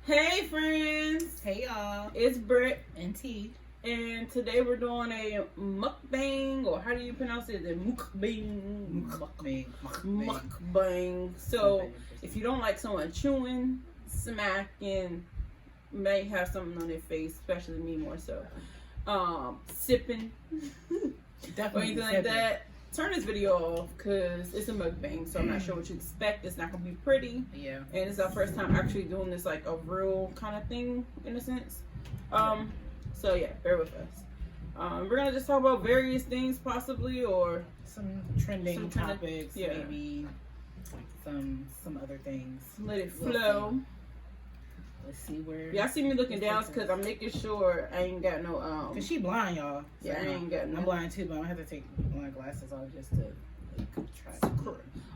Hey friends! Hey y'all, It's Britt and Tee, and today we're doing a mukbang, or how do you pronounce it? The mukbang. Mukbang. So if you don't like someone chewing, smacking, may have something on their face, especially me more so. Sipping, or anything like that. Turn this video off because it's a mukbang, so I'm not sure what you expect. It's not gonna be pretty. Yeah. And it's our first time actually doing this, like a real kind of thing in a sense. So yeah, bear with us. We're gonna just talk about various things possibly, or some trending topics, yeah. maybe some other things. Let it flow. Let's see where. Y'all see me looking down because I'm making sure I ain't got no Cause she blind, y'all. So yeah, I ain't got no. I'm blind too, but I'm gonna have to take my glasses off just to try.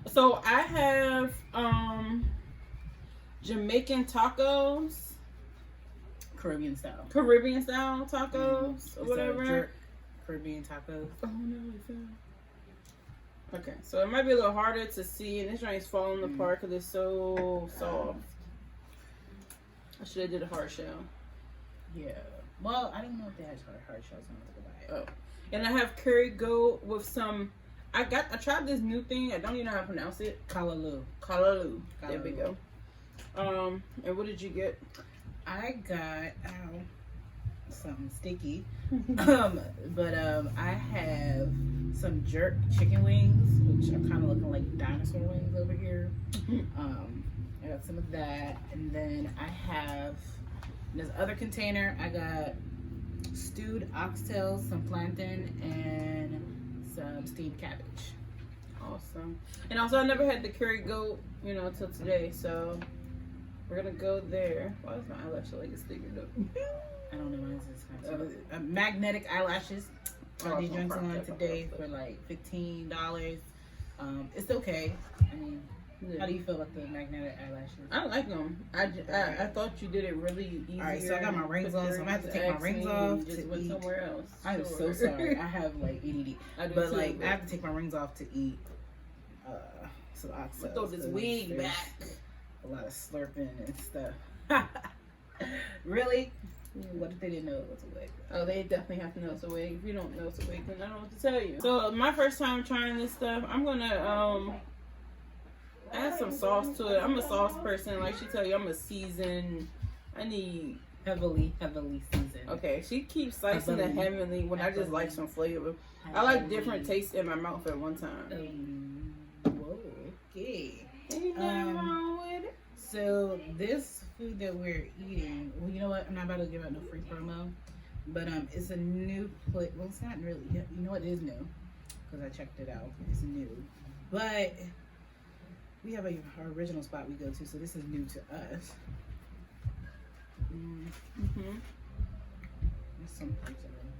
So I have Jamaican tacos. Caribbean style tacos or whatever. Jerk Caribbean tacos. Oh no, it fell. Okay, so it might be a little harder to see, and this joint's falling apart because it's so soft. I should have did a hard shell. Yeah. Well, I didn't know if they had hard shells. I'm gonna buy it. Oh, and I have curry goat with some. I tried this new thing. I don't even know how to pronounce it. Kalaloo. There we go. And what did you get? I got something sticky. But I have some jerk chicken wings, which are kind of looking like dinosaur wings over here. I got some of that, and then I have in this other container. I got stewed oxtails, some plantain, and some steamed cabbage. Awesome. And also, I never had the curry goat, till today. So we're gonna go there. Why is my eyelash like it's sticking up? I don't know why this kind of magnetic eyelashes. These drinks on today for like $15. It's okay. I mean, how do you feel about the magnetic eyelashes? I like them. I thought you did it really easy. All right, so I got my rings on, so I'm gonna have to take my rings off to went eat. Somewhere else. I'm so sorry. I have like ADD, but like I have to take my rings off to eat. Some oxtails. Throw this wig back. A lot of slurping and stuff. Really? What if they didn't know it was a wig? Oh, they definitely have to know it's a wig. If you don't know it's a wig, then I don't know what to tell you. So my first time trying this stuff, I'm gonna add some sauce to it. I'm a sauce person. Like she tell you, I'm a seasoned. I need heavily seasoned. Okay, she keeps slicing the heavenly when I just like some flavor. I like different tastes in my mouth at one time. Whoa, okay. Anything wrong with it? So this food that we're eating, well, you know what? I'm not about to give out no free promo, but it's a new place. Well, it's not really. You know what? It is new because I checked it out. It's new, but we have our original spot we go to, so this is new to us. There's some things in there.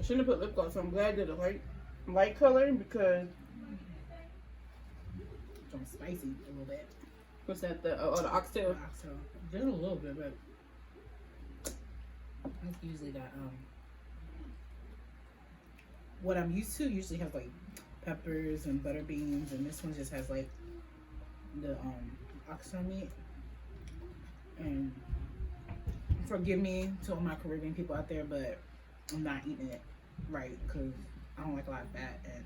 I shouldn't have put lip gloss. I'm glad I did a light color because it's spicy a little bit. What's that? The oxtail. Just a little bit, but that's usually that. What I'm used to usually has like peppers and butter beans, and this one just has like the oxtail meat. And forgive me to all my Caribbean people out there, but I'm not eating it right because I don't like a lot of fat, and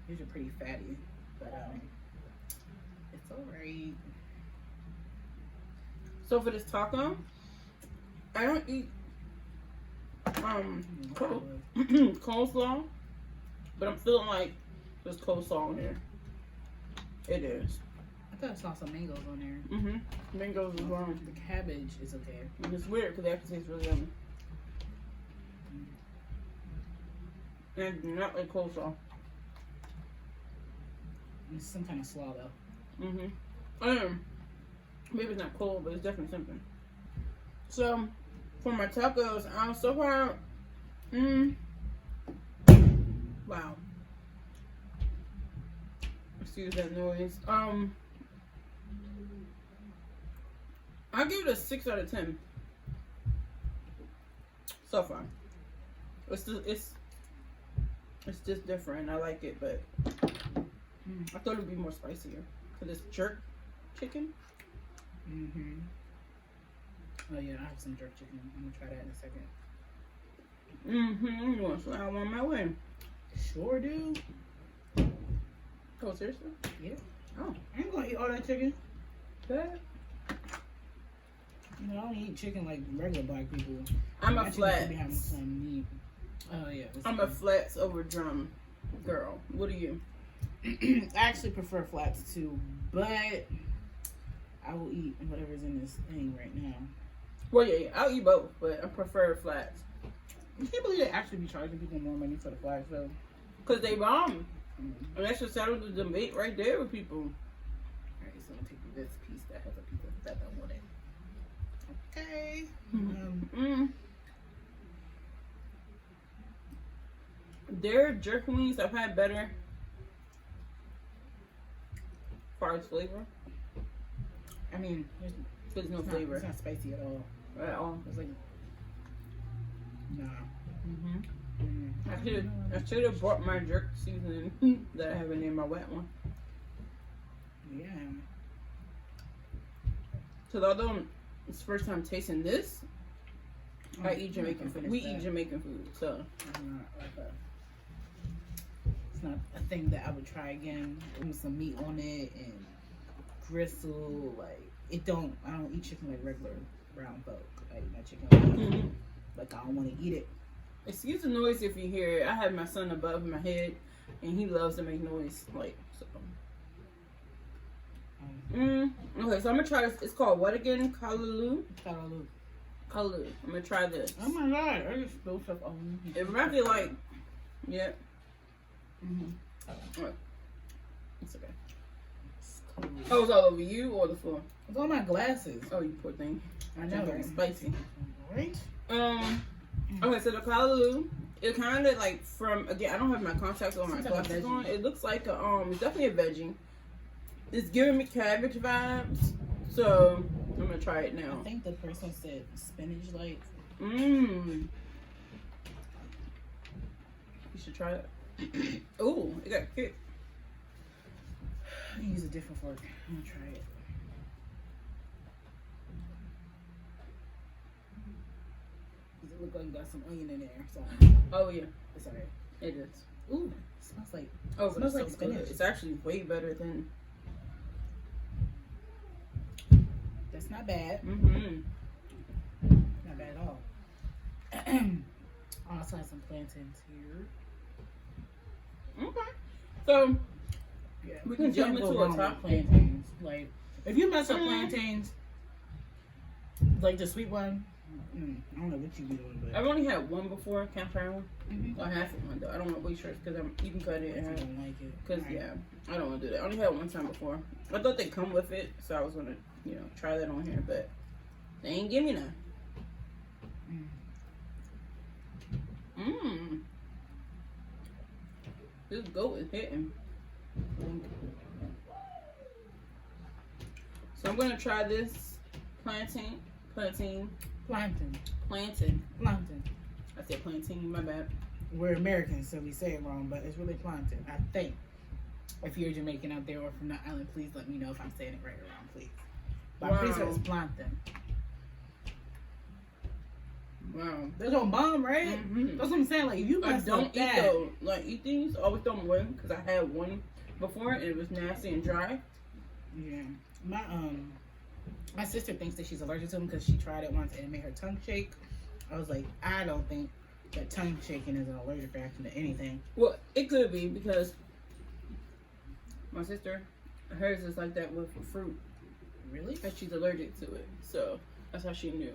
these are pretty fatty. But it's alright. So for this taco, I don't eat coleslaw, but I'm feeling like there's coleslaw in here. It is. I thought I saw some mangoes on there. Mangoes is wrong. The cabbage is okay. And it's weird because it actually tastes really yummy. And I do not like coleslaw. It's some kind of slaw though. Maybe it's not cold, but it's definitely something. So, for my tacos, so far, wow. Excuse that noise. I give it a 6 out of 10. So far. It's just different. I like it, but I thought it would be more spicier. Because it's jerk chicken. Oh yeah, I have some jerk chicken. I'm gonna try that in a second. You want to slide one my way? Sure do. Oh, seriously? Yeah. Oh. I ain't gonna eat all that chicken. Good. You know, I don't eat chicken like regular black people. I'm My a chicken flat. should be having some meat. Oh yeah. I'm a flats over drum girl. What are you? I actually prefer flats too, but I will eat whatever's in this thing right now. Well, yeah, I'll eat both, but I prefer flats. I can't believe they actually be charging people more money for the flats though. Because they bomb. And that should settle the debate right there with people. Alright, so I'm gonna take this piece that has a piece of that on it. Okay. Their jerk wings I've had better as far as flavor. I mean, There's no it's flavor It's not spicy at all. at all. It's like, nah. I should have brought my jerk seasoning that I have in my wet one. Yeah. Because although it's the first time tasting this, I eat Jamaican food. We eat Jamaican food, so. It's not a thing that I would try again. With some meat on it and gristle, like I don't eat chicken like regular brown folk. I eat my chicken like I don't want to eat it. Excuse the noise if you hear it. I have my son above my head, and he loves to make noise. Like so. Okay, so I'm gonna try this. It's called what again? Kalaloo. Kalaloo. I'm gonna try this. Oh my god! I just spilled stuff on me. It reminds me like, yeah. Mm-hmm. Right. It's okay. Oh, it's all over you or the floor? It's on my glasses. Oh, you poor thing. I know. It's spicy. Right? Okay, so the kalaloo, it kind of like from, again, I don't have my contacts or my It's like a glasses veggie. on. It looks like a, it's definitely a veggie. It's giving me cabbage vibes. So, I'm going to try it now. I think the person said spinach like. You should try it. Ooh, it got kicked. I use a different fork. I'm gonna try it. Does it look like it got some onion in there? So Oh, yeah. it's alright. It is. Ooh, it smells like. Oh, It but it's smells like so good. spinach. It's actually way better than. That's not bad. Not bad at all. I also have some plantains here. Okay. So, Yeah, we can jump into a top plantains. Like, if you mess up plantains, like the sweet one, I don't know what you be doing, but I've only had one before. Can I try one? Mhm. I have one though. I don't want to waste yours because you can cut it if in you half. don't like it. Because Right. yeah, I don't want to do that. I only had it one time before. I thought they come with it, so I was gonna, try that on here, but they ain't give me none. This goat is hitting. So I'm gonna try this plantain. Plantain. I said plantain. My bad. We're Americans, so we say it wrong, but it's really plantain. I think. If you're Jamaican out there or from the island, please let me know if I'm saying it right or wrong, please. But I'm pretty sure it's plantain. Wow. There's no bomb, right? That's what I'm saying. Like, if you I mess don't up eat that, those. Like, eat these. Always throw them away because I had one before and it was nasty and dry. yeah. My sister thinks that she's allergic to them because she tried it once and it made her tongue shake. I was like, I don't think that tongue shaking is an allergic reaction to anything. Well, it could be because my sister, hers is like that with fruit. Really? And she's allergic to it. So that's how she knew.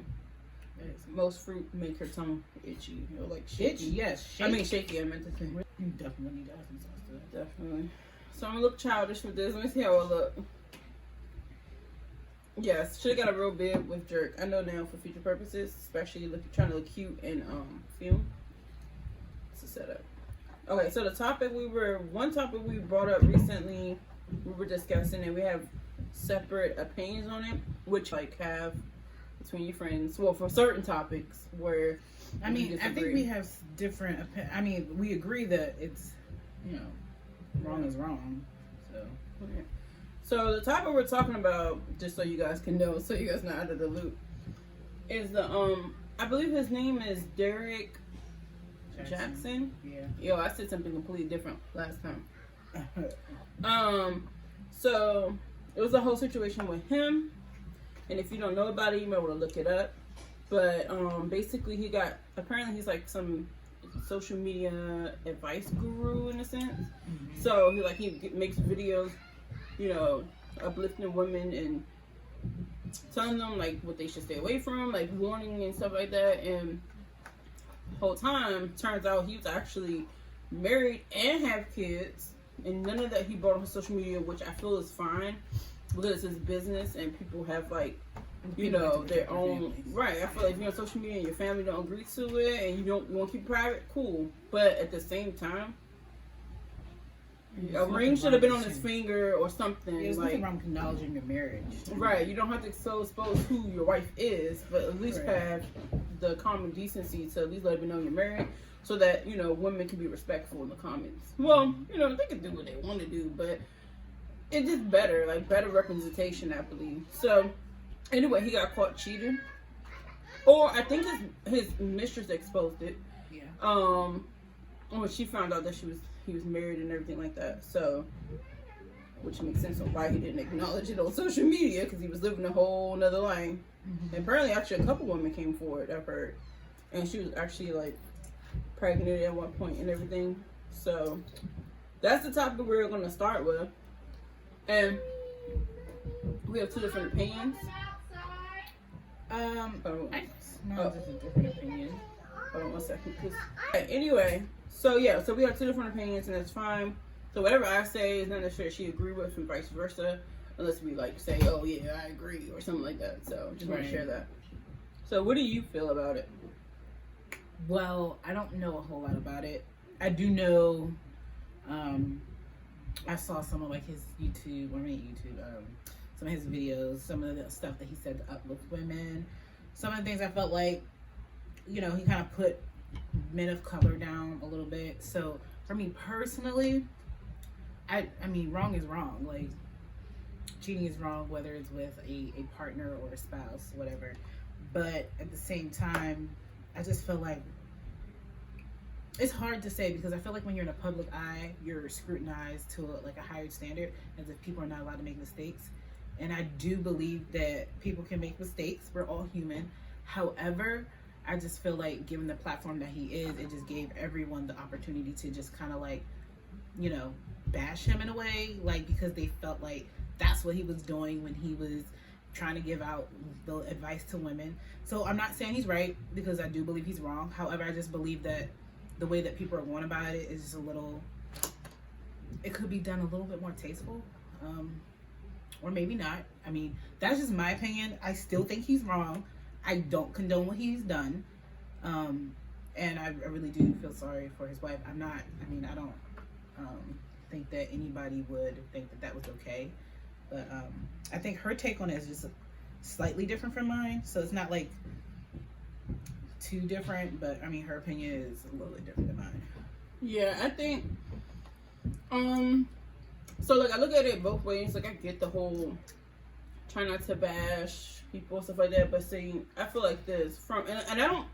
Most fruit make her tongue itchy. Or like shaky. Itchy, yes. I mean shaky, I meant to say. You definitely need to have some sauce to it. Definitely. So I'm gonna look childish with this. Let me see how I look. Yes, should have got a real bib with jerk. I know now for future purposes, especially trying to look cute and film. It's a setup. Okay, so one topic we brought up recently, we were discussing, and we have separate opinions on it, which have between your friends. Well, for certain topics where I mean, I think we have different. We agree that it's wrong is wrong. So. Okay. So the topic we're talking about, just so you guys can know, so you guys not out of the loop, is the I believe his name is Derrick Jaxn. Yeah. Yo, I said something completely different last time. So it was a whole situation with him, and if you don't know about it, you might want to look it up. But basically, apparently he's like some social media advice guru in a sense. Mm-hmm. So he makes videos, uplifting women and telling them like what they should stay away from, like warning and stuff like that. And the whole time, turns out he was actually married and have kids, and none of that he brought on social media, which I feel is fine because it's his business and people have like their own right. I feel like if you're on social media and your family don't agree to it and you want to keep it private, cool. But at the same time, a ring should have been on his finger or something. There's nothing wrong with acknowledging your marriage. Right. You don't have to expose who your wife is, but at least have the common decency to at least let them know you're married, so that women can be respectful in the comments. Well, they can do what they want to do, but it's just better representation, I believe. So anyway, he got caught cheating, or I think his mistress exposed it. Yeah. When she found out that he was married and everything like that. So, which makes sense on why he didn't acknowledge it on social media, because he was living a whole nother life. Mm-hmm. And apparently, actually, a couple women came forward, I've heard, and she was actually like pregnant at one point and everything. So that's the topic we're going to start with, and we have two different opinions. Just a different opinion. Hold on 1 second. Anyway, so we have two different opinions, and that's fine. So whatever I say is not necessarily she agree with, and vice versa, unless we like say, "Oh yeah, I agree" or something like that. So just want to share that. So what do you feel about it? Well, I don't know a whole lot about it. I do know. I saw some of like his YouTube, some of his videos, some of the stuff that he said to uplift women. Some of the things I felt like, he kind of put men of color down a little bit. So for me personally, I mean, wrong is wrong. Like, cheating is wrong, whether it's with a partner or a spouse, whatever. But at the same time, I just feel like it's hard to say, because I feel like when you're in a public eye, you're scrutinized to a higher standard, as if people are not allowed to make mistakes. And I do believe that people can make mistakes. We're all human. However, I just feel like given the platform that he is, it just gave everyone the opportunity to just kind of bash him in a way, because they felt like that's what he was doing when he was trying to give out the advice to women. So I'm not saying he's right, because I do believe he's wrong. However, I just believe that the way that people are going about it is just it could be done a little bit more tasteful. Or maybe not. I mean, that's just my opinion. I still think he's wrong. I don't condone what he's done. And I really do feel sorry for his wife. I don't think that anybody would think that was okay. But I think her take on it is just slightly different from mine. So it's not like too different, but I mean, her opinion is a little bit different than mine. Yeah, I think, so I look at it both ways. I get the whole try not to bash people and stuff like that, but see, I feel like this and I hope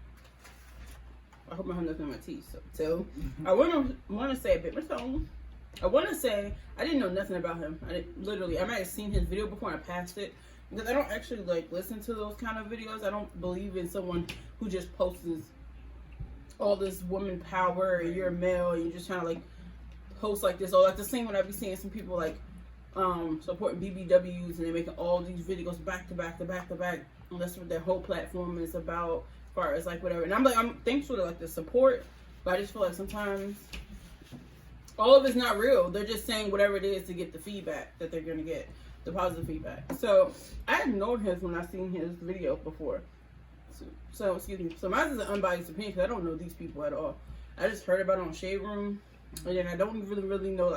I have nothing in my teeth, so I want to say a bit more tone. I want to say I didn't know nothing about him. I might have seen his video before and I passed it, because I don't actually listen to those kind of videos. I don't believe in someone who just posts all this woman power and you're a male and you're just trying to post like this. Or the same when I be seeing some people supporting BBWs and they're making all these videos back to back to back to back. And that's what their whole platform is about, as far as whatever. And I'm thankful to the support, but I just feel like sometimes all of it's not real. They're just saying whatever it is to get the feedback that they're gonna get, the positive feedback. So I ignored his when I seen his video before. So excuse me. So mine is an unbiased opinion, because I don't know these people at all. I just heard about it on Shade Room, and then I don't really know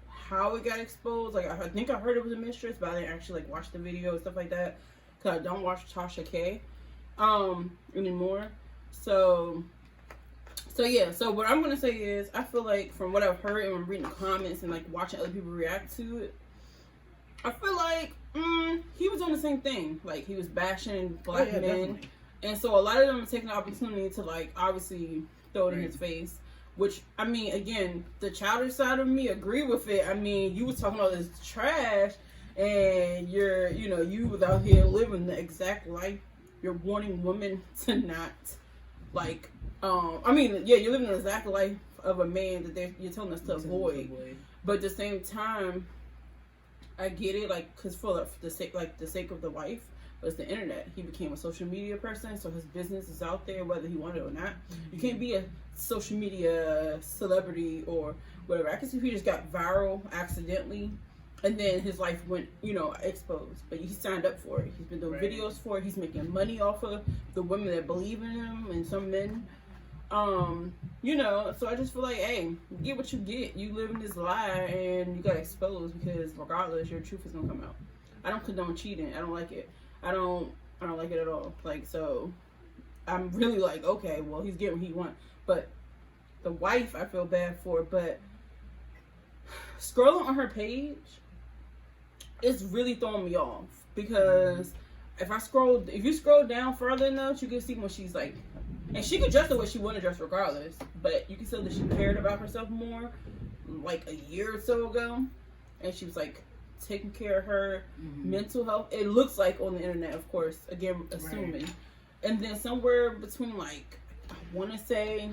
how it got exposed. I think I heard it was a mistress, but I didn't actually watch the video and stuff like that, because I don't watch Tasha K anymore. So yeah. So what I'm gonna say is, I feel like from what I've heard and when reading the comments and watching other people react to it, I feel like he was on the same thing. He was bashing black men. And so a lot of them are taking the opportunity to, like, obviously throw it in his face. Which, I mean, again, the childish side of me agree with it. I mean, you was talking all this trash, and you're, you know, you was out here living the exact life. You're wanting women to not, like, I mean, yeah, you're living the exact life of a man that you're telling us to avoid. But at the same time, I get it, like, because for the sake of the wife, was the internet. He became a social media person, so his business is out there whether he wanted it or not. You can't be a social media celebrity or whatever. I can see if he just got viral accidentally, and then his life went, you know, exposed. But he signed up for it. He's been doing videos for it. He's making money off of the women that believe in him and some men. You know, so I just feel like, hey, you get what you get. You live in this lie and you got exposed because regardless, your truth is gonna come out. I don't condone cheating. I don't like it. I don't like it at all. Like, so I'm really like, okay, well, he's getting what he wants. But the wife, I feel bad for. But scrolling on her page, it's really throwing me off. Because if you scroll down further enough, you can see when she's like, and she could dress the way she wanted to dress regardless. But you can tell that she cared about herself more, like a year or so ago. And she was like, taking care of her mental health. It looks like on the internet, of course, again, assuming. And then somewhere between, like, I want to say,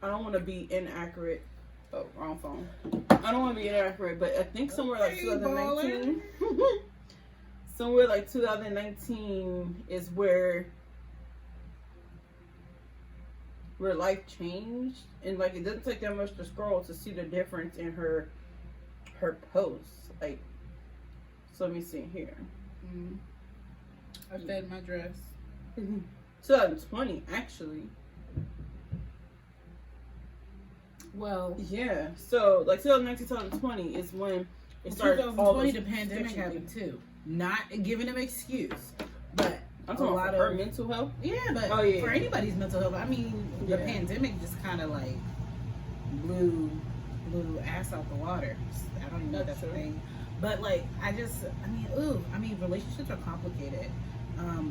I don't want to be inaccurate. Oh, wrong phone. I don't want to be inaccurate, but I think somewhere like 2019. Somewhere like 2019 is where life changed. And, like, it doesn't take that much to scroll to see the difference in her posts. Like, so let me see here. I fed my dress. 2020, actually. Well, yeah. So like 2019, 2020 is when it started. 2020, the pandemic happened too. Not giving them excuse, but I'm talking about her mental health. Yeah, but for anybody's mental health, I mean, the pandemic just kind of like blew ass out the water. I don't even know if that's a thing. But like, relationships are complicated.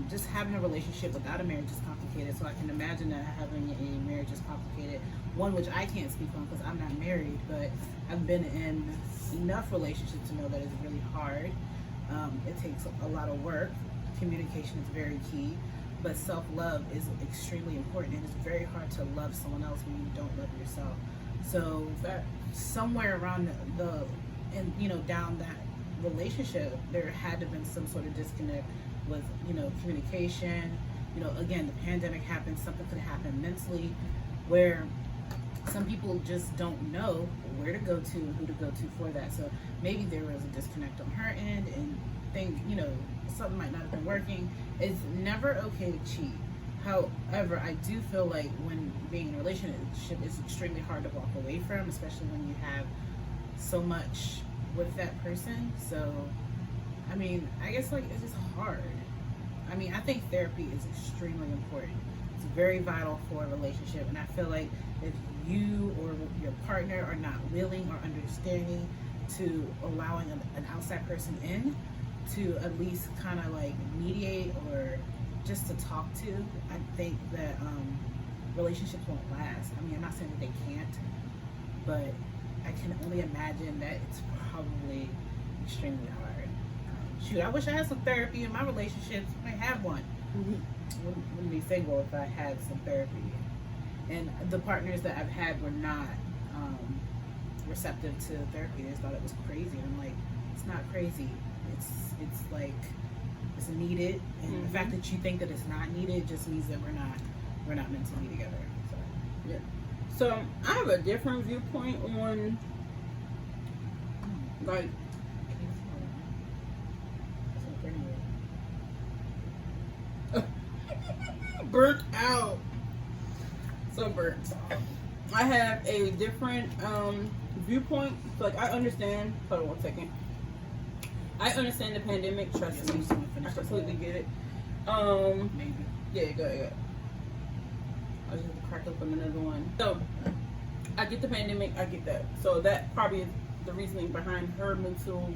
Just having a relationship without a marriage is complicated. So I can imagine that having a marriage is complicated. One which I can't speak on because I'm not married, but I've been in enough relationships to know that it's really hard. It takes a lot of work. Communication is very key, but self-love is extremely important. And it's very hard to love someone else when you don't love yourself. So somewhere around down that relationship, there had to have been some sort of disconnect with, communication. Again, the pandemic happened, something could happen mentally where some people just don't know where to go to, who to go to for that. So maybe there was a disconnect on her end and think, something might not have been working. It's never okay to cheat. However, I do feel like when being in a relationship, it's extremely hard to walk away from, especially when you have so much with that person. So, I mean, I guess like it's just hard. I mean, I think therapy is extremely important. It's very vital for a relationship, and I feel like if you or your partner are not willing or understanding to allowing an outside person in to at least kind of like mediate or just to talk to, I think that relationships won't last. I mean, I'm not saying that they can't, but I can only imagine that it's probably extremely hard. Shoot, I wish I had some therapy in my relationships. I might have one. Wouldn't be single if I had some therapy. And the partners that I've had were not receptive to therapy. They just thought it was crazy. And I'm like, it's not crazy. It's like it's needed. And the fact that you think that it's not needed just means that we're not meant to be together. So yeah. So I have a different viewpoint on like burnt out. So burnt. I have a different viewpoint. Like I understand. Hold on 1 second. I understand the pandemic. Trust me, I completely get it. maybe. Yeah, go ahead. I just have to crack open another one. So I get the pandemic. I get that. So that probably is the reasoning behind her mental.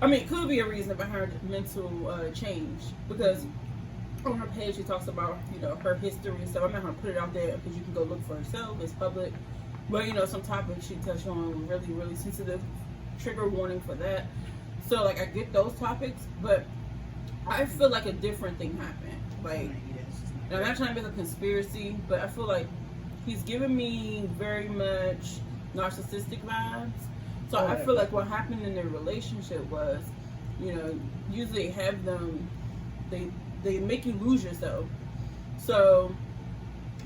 I mean, it could be a reason behind mental change because on her page, she talks about, you know, her history and stuff. I'm not going to put it out there because you can go look for herself. It's public. But, you know, some topics she touched on really, really sensitive. Trigger warning for that. So, like, I get those topics, but I feel like a different thing happened. Like, and I'm not trying to make a conspiracy, but I feel like he's giving me very much narcissistic vibes. So I feel like what happened in their relationship was, you know, usually have them, they make you lose yourself. So,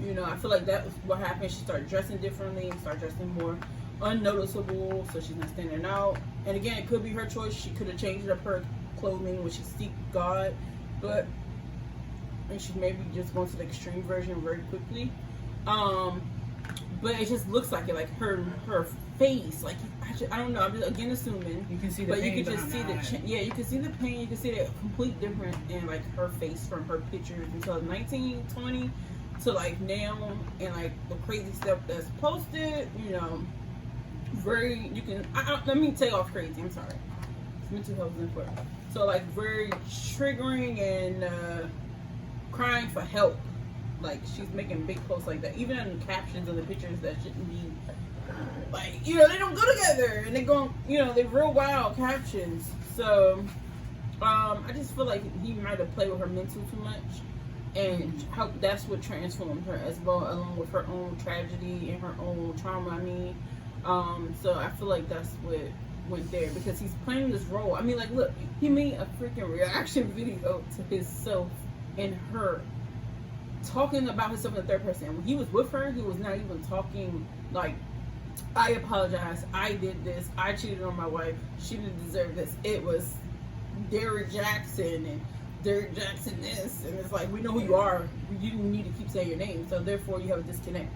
you know, I feel like that was what happened. She started dressing differently, started dressing more unnoticeable, so she's not standing out. And again, it could be her choice. She could have changed up her clothing when she seeked God, but and she maybe just going to the extreme version very quickly. But it just looks like it, like her face, like I don't know. I'm just again assuming. You can see the but pain, you can just see you can see the pain. You can see the complete difference in like her face from her pictures until 1920 to like now, and like the crazy stuff that's posted. You know, very you can. Let me take off crazy. I'm sorry. It's mental health is important. So like very triggering and crying for help. Like she's making big posts like that, even in the captions of the pictures that shouldn't be like, you know, they don't go together, and they're going, you know, they're real wild captions. So I just feel like he might have played with her mental too much, and how that's what transformed her as well, along with her own tragedy and her own trauma. I mean, so I feel like that's what went there, because he's playing this role. I mean, like, look, he made a freaking reaction video to himself and her talking about himself in the third person. When he was with her, he was not even talking like, I apologize, I did this, I cheated on my wife, she didn't deserve this. It was Derrick Jaxn and Derrick Jaxn this, and it's like, we know who you are, you didn't need to keep saying your name, so therefore you have a disconnect.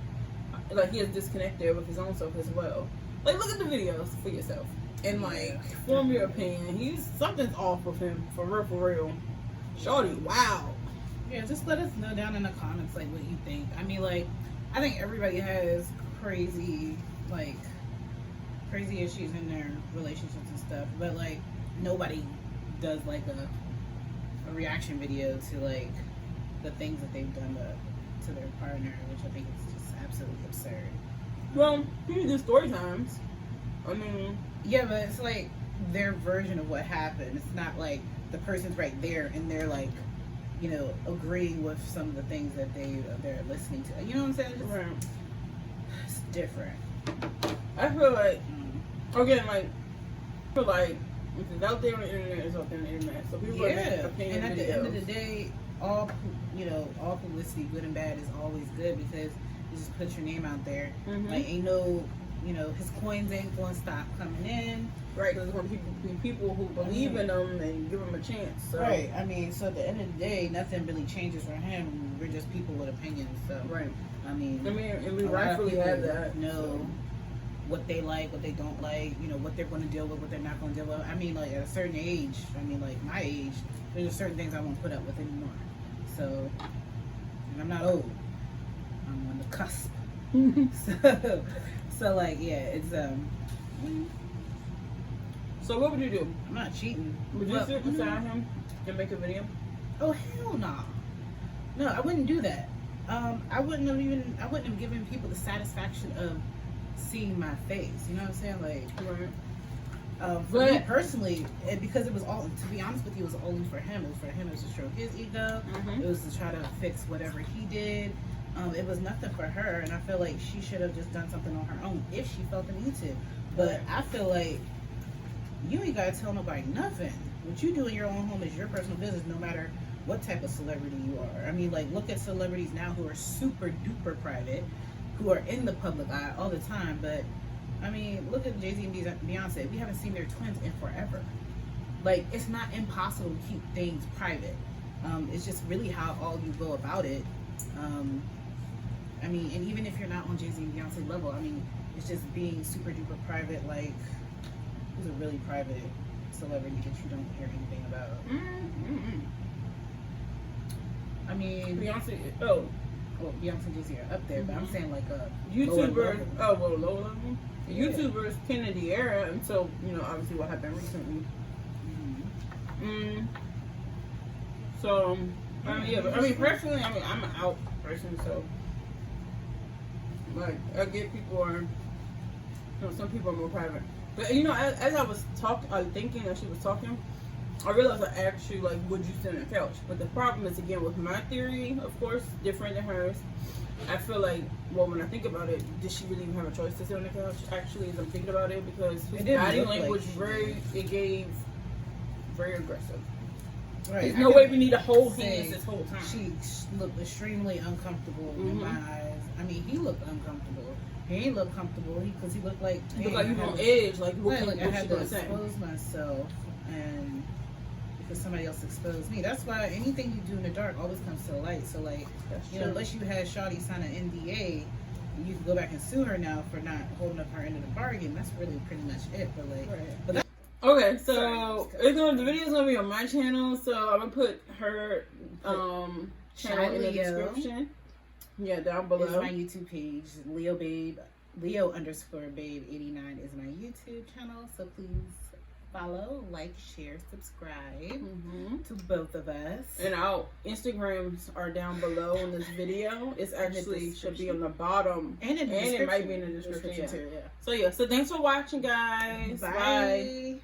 Like, he has a disconnect there with his own self as well. Like, look at the videos for yourself and like form your opinion. Something's off with him, for real. Shorty, wow. Yeah, just let us know down in the comments like what you think. I mean, like, I think everybody has crazy issues in their relationships and stuff, but like nobody does like a reaction video to like the things that they've done to their partner, which I think is just absolutely absurd. Well, you do story times. I mean, yeah, but it's like their version of what happened. It's not like the person's right there and they're like, you know, agreeing with some of the things that they're listening to. You know what I'm saying? It's different. I feel like, again, like, I feel like if it's out there on the internet, it's out there on the internet. So people are making opinion and at videos. the end of the day, all publicity, good and bad, is always good, because you just put your name out there. Like, ain't no, you know, his coins ain't going to stop coming in. Right, because there's going to be people who believe in them and give them a chance. So. Right, I mean, so at the end of the day, nothing really changes for him. We're just people with opinions. So, right. I mean, and we rightfully have that. Know what they like, what they don't like, you know, what they're going to deal with, what they're not going to deal with. I mean, like, at a certain age, I mean, like, my age, there's certain things I won't put up with anymore. So, and I'm not old. I'm on the cusp. so like, yeah, it's, So what would you do? I'm not cheating. Would you sit beside him and make a video? Oh, hell no. No, I wouldn't do that. I wouldn't have given people the satisfaction of seeing my face. You know what I'm saying? Like, for me personally, because it was all, to be honest with you, it was only for him. It was for him. It was to stroke his ego. It was to try to fix whatever he did. It was nothing for her, and I feel like she should have just done something on her own if she felt the need to. But I feel like you ain't gotta tell nobody nothing. What you do in your own home is your personal business, no matter what type of celebrity you are. I mean, like, look at celebrities now who are super duper private, who are in the public eye all the time. But I mean, look at Jay-Z and Beyonce. We haven't seen their twins in forever. Like, it's not impossible to keep things private. It's just really how all you go about it. I mean, and even if you're not on Jay-Z and Beyonce level, I mean, it's just being super duper private. Like, who's a really private celebrity that you don't hear anything about? I mean, Beyonce. Well, Beyonce and Jay-Z are up there, but I'm saying like a YouTubers. Low level. YouTubers Kennedy era until, you know, obviously what happened recently. So I mean, personally, I'm an out person, so like I get people are, some people are more private. But as I was thinking as she was talking, I realized I asked you like, would you sit on the couch? But the problem is again with my theory, of course, different than hers. I feel like, well, when I think about it, did she really even have a choice to sit on the couch? Actually, as I'm thinking about it, because his body language gave very aggressive. Right. There's no way we need to hold hands this whole time. She looked extremely uncomfortable in my eyes. I mean, he looked uncomfortable. He ain't look comfortable because he looked like he was on edge. Like what I had to expose myself, and because somebody else exposed me. That's why anything you do in the dark always comes to light. So like, unless you had Shawty sign an NDA, you can go back and sue her now for not holding up her end of the bargain. That's really pretty much it. But like, but that's okay, so the video is gonna be on my channel, so I'm gonna put her channel in the description. Yeah, down below. It's my YouTube page, Leo_babe89 is my YouTube channel. So please follow, like, share, subscribe to both of us. And our Instagrams are down below in this video. It's actually should be on the bottom, and it might be in the description too. Yeah. So thanks for watching, guys. Bye.